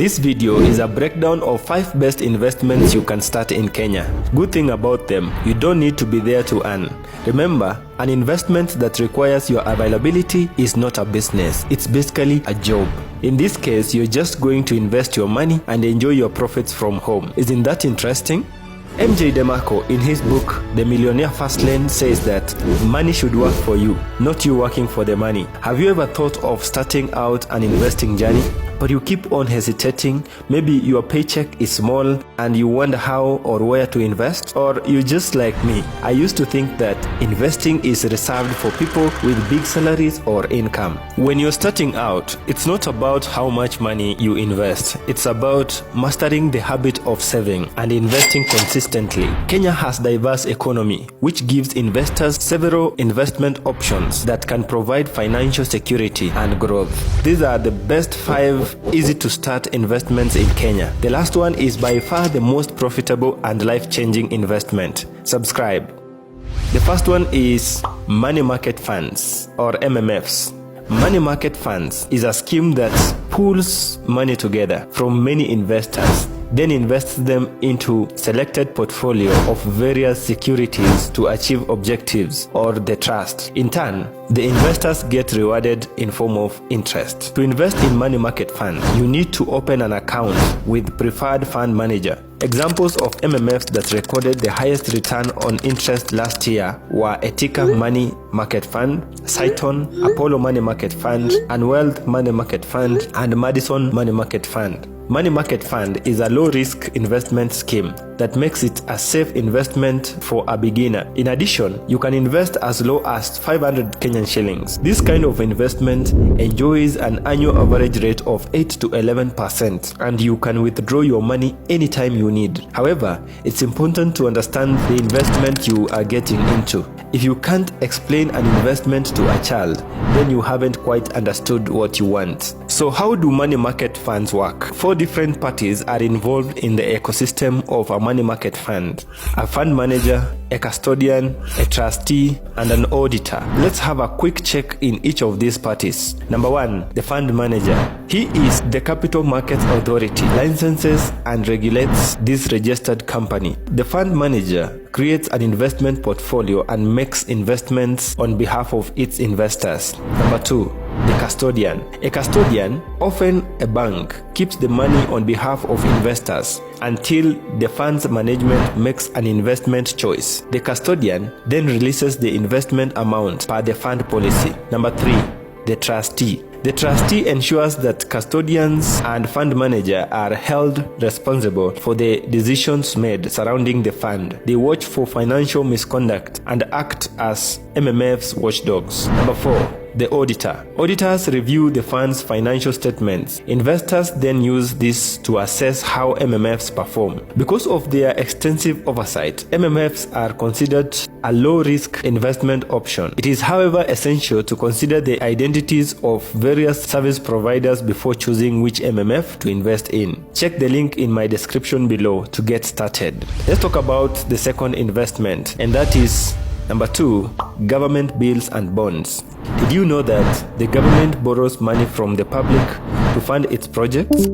This video is a breakdown of 5 best investments you can start in Kenya. Good thing about them, you don't need to be there to earn. Remember, an investment that requires your availability is not a business, it's basically a job. In this case, you're just going to invest your money and enjoy your profits from home. Isn't that interesting? MJ DeMarco, in his book, The Millionaire Fast Lane, says that money should work for you, not you working for the money. Have you ever thought of starting out an investing journey, but you keep on hesitating? Maybe your paycheck is small and you wonder how or where to invest? Or you just like me, I used to think that investing is reserved for people with big salaries or income. When you're starting out, it's not about how much money you invest. It's about mastering the habit of saving and investing consistently. Kenya has a diverse economy, which gives investors several investment options that can provide financial security and growth. These are the best 5 easy-to-start investments in Kenya. The last one is by far the most profitable and life-changing investment. Subscribe. The first one is money market funds, or MMFs. Money market funds is a scheme that pools money together from many investors, then invests them into selected portfolio of various securities to achieve objectives or the trust. In turn, the investors get rewarded in form of interest. To invest in money market fund, you need to open an account with preferred fund manager. Examples of MMFs that recorded the highest return on interest last year were Etika Money Market Fund, Saiton, Apollo Money Market Fund, and Wealth Money Market Fund, and Madison Money Market Fund. Money market fund is a low-risk investment scheme that makes it a safe investment for a beginner. In addition, you can invest as low as 500 Kenyan shillings. This kind of investment enjoys an annual average rate of 8 to 11%, and you can withdraw your money anytime you need. However, it's important to understand the investment you are getting into. If you can't explain an investment to a child, then you haven't quite understood what you want. So how do money market funds work? 4 different parties are involved in the ecosystem of a money market fund: a fund manager, a custodian, a trustee, and an auditor. Let's have a quick check in each of these parties. Number 1, the fund manager. He is the Capital Markets Authority, licenses and regulates this registered company. The fund manager creates an investment portfolio and makes investments on behalf of its investors. Number 2, the custodian. A custodian, often a bank, keeps the money on behalf of investors until the fund's management makes an investment choice. The custodian then releases the investment amount per the fund policy. Number 3, the trustee. The trustee ensures that custodians and fund manager are held responsible for the decisions made surrounding the fund. They watch for financial misconduct and act as MMF's watchdogs. Number 4, the auditor. Auditors review the fund's financial statements. Investors then use this to assess how MMFs perform. Because of their extensive oversight, MMFs are considered a low-risk investment option. It is, however, essential to consider the identities of various service providers before choosing which MMF to invest in. Check the link in my description below to get started. Let's talk about the second investment, and that is number 2, government bills and bonds. Did you know that the government borrows money from the public to fund its projects?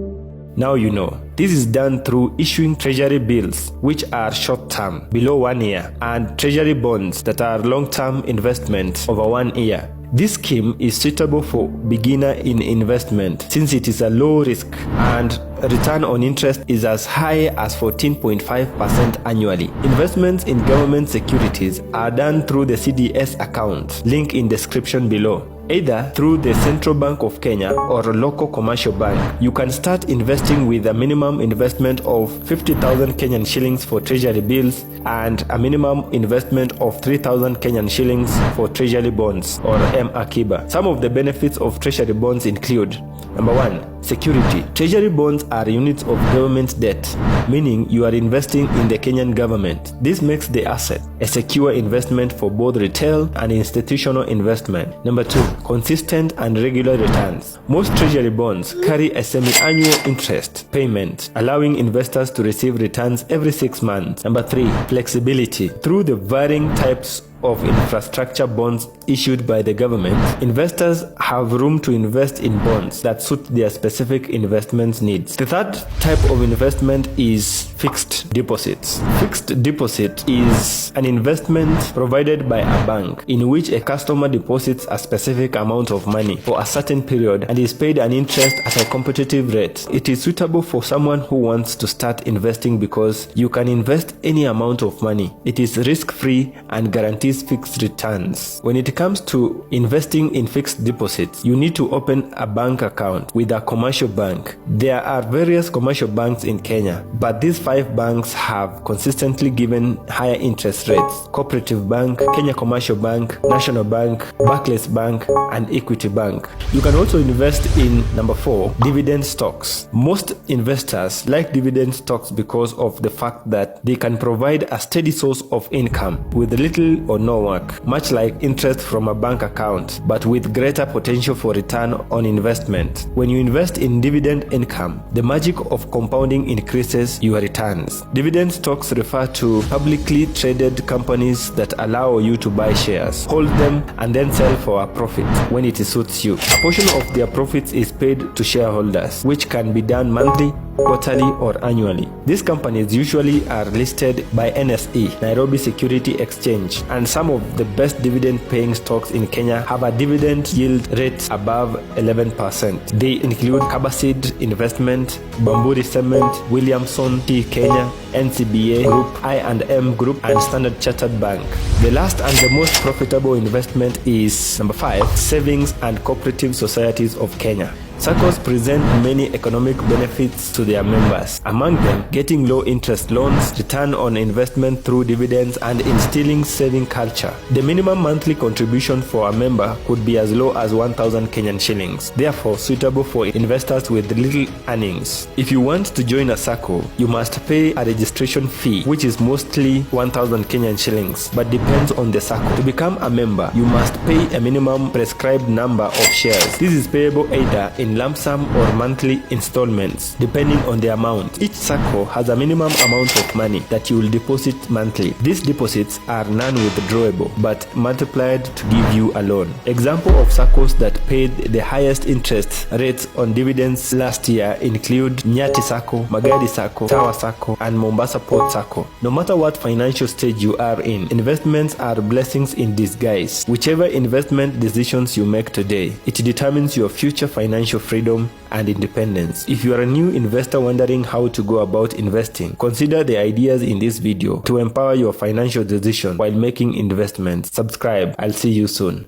Now you know. This is done through issuing treasury bills, which are short-term, below 1 year, and treasury bonds that are long-term investments over 1 year. This scheme is suitable for beginner in investment since it is a low risk and return on interest is as high as 14.5% annually. Investments in government securities are done through the CDS account, link in description below. Either through the Central Bank of Kenya or a local commercial bank. You can start investing with a minimum investment of 50,000 Kenyan shillings for treasury bills and a minimum investment of 3,000 Kenyan shillings for treasury bonds or M-Akiba. Some of the benefits of treasury bonds include: number 1, security. Treasury bonds are units of government debt, meaning you are investing in the Kenyan government. This makes the asset a secure investment for both retail and institutional investment. Number 2, consistent and regular returns. Most treasury bonds carry a semi-annual interest payment, allowing investors to receive returns every 6 months. Number 3, flexibility. Through the varying types of infrastructure bonds issued by the government, investors have room to invest in bonds that suit their specific investment needs. The third type of investment is fixed deposits. Fixed deposit is an investment provided by a bank in which a customer deposits a specific amount of money for a certain period and is paid an interest at a competitive rate. It is suitable for someone who wants to start investing because you can invest any amount of money. It is risk-free and guarantees fixed returns. When it comes to investing in fixed deposits, you need to open a bank account with a commercial bank. There are various commercial banks in Kenya, but these 5 banks have consistently given higher interest rates: Cooperative Bank, Kenya Commercial Bank, National Bank, Barclays Bank, and Equity Bank. You can also invest in number 4, dividend stocks. Most investors like dividend stocks because of the fact that they can provide a steady source of income with little or no work, much like interest from a bank account, but with greater potential for return on investment. When you invest in dividend income, the magic of compounding increases your returns. Dividend stocks refer to publicly traded companies that allow you to buy shares, hold them, and then sell for a profit when it suits you. A portion of their profits is paid to shareholders, which can be done monthly, quarterly, or annually. These companies usually are listed by NSE, Nairobi Security Exchange, and some of the best dividend-paying stocks in Kenya have a dividend yield rate above 11%. They include Kabaseed Investment, Bamburi Cement, Williamson Tea Kenya, NCBA Group, I&M Group, and Standard Chartered Bank. The last and the most profitable investment is number 5, savings and cooperative societies of Kenya. Saccos present many economic benefits to their members, among them getting low interest loans, return on investment through dividends, and instilling saving culture. The minimum monthly contribution for a member could be as low as 1,000 Kenyan shillings, therefore suitable for investors with little earnings. If you want to join a Sacco, you must pay a registration fee, which is mostly 1,000 Kenyan shillings, but depends on the Sacco. To become a member, you must pay a minimum prescribed number of shares. This is payable either in lump sum or monthly installments, depending on the amount. Each Sacco has a minimum amount of money that you will deposit monthly. These deposits are non-withdrawable, but multiplied to give you a loan. Example of Saccos that paid the highest interest rates on dividends last year include Nyati Sacco, Magadi Sacco, Tower Sacco, and Mombasa Port Sacco. No matter what financial stage you are in, investments are blessings in disguise. Whichever investment decisions you make today, it determines your future financial freedom and independence. If you are a new investor wondering how to go about investing, consider the ideas in this video to empower your financial decision while making investments. Subscribe. I'll see you soon.